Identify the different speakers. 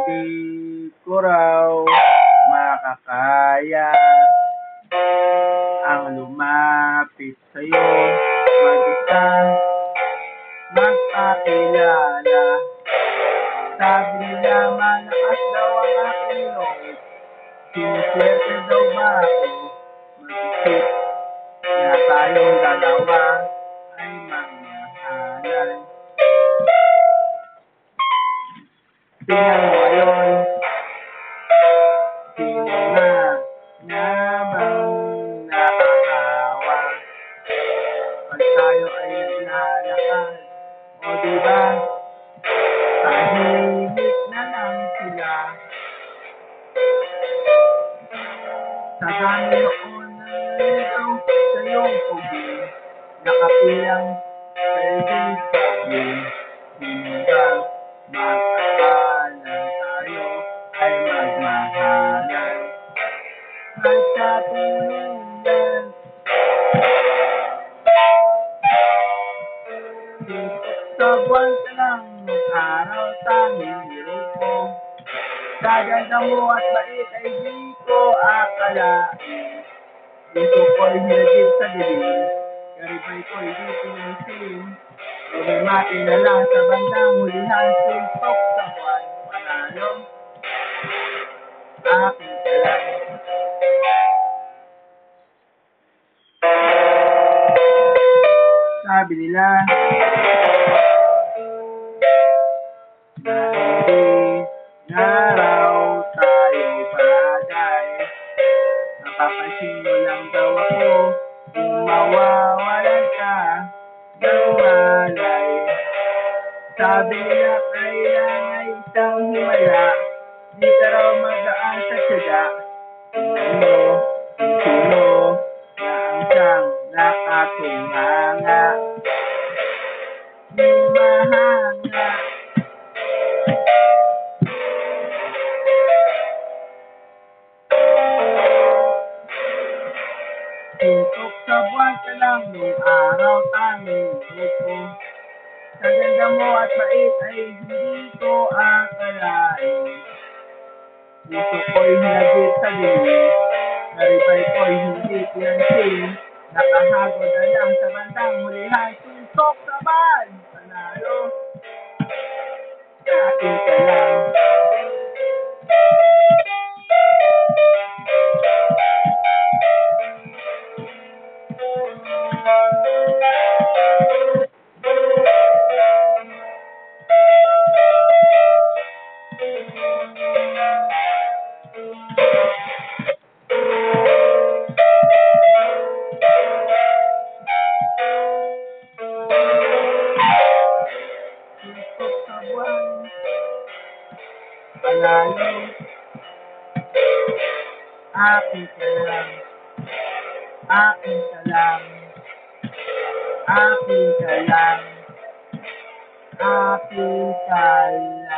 Speaker 1: Di ko raw makakaya ang lumapit sa'yo mag-isa, magpakilala. Sabi nila malakas daw ang aking loob, siniswerte daw ba ako mag-isip na tayong dalawa ay magmahalan. Tingnan mo ngayon, sino na bang nakakawa pag tayo ay naglalakad? O diba, tahimik na lang sila. Sa dami noon na nalitaw sa iyong pugi, nakapilang service pugi. Hinggang magkakalan tayo ay magmahalan. Magkatulungan, sa buwan ka lang mag-araw tanging grupo. Sa ganda mo at bait ay di ko akalain. Gusto ko'y hinagip sa dilim, karibay ko'y di pinansin. Lumimati na lang sa bandang hulihan, suntok sa buwan, panalo. Akin ka lang. Sabi nila na hindi nga raw tayo bagay. Napapansin mo lang daw ako kung mawawalan ka ng malay. Sabi nila kailangan isang himala, di ka raw magaan sa tiyaga. Tingnan mo kung sino na ang siyang nakatunganga. Humahanga. Suntok sa buwan ka lang nung araw tanging grupo. Sa ganda mo at bait ay hindi ko akalain. Puso ko'y hinagip sa dilim, karibay ko'y hindi pinansin. Nakahagod na lang sa bandang hulihan, suntok sa ban, panalo. Akin ka lang. Suntok sa buwan, panalo. Akin ka lang. Akin ka lang. Akin ka lang. Akin ka lang.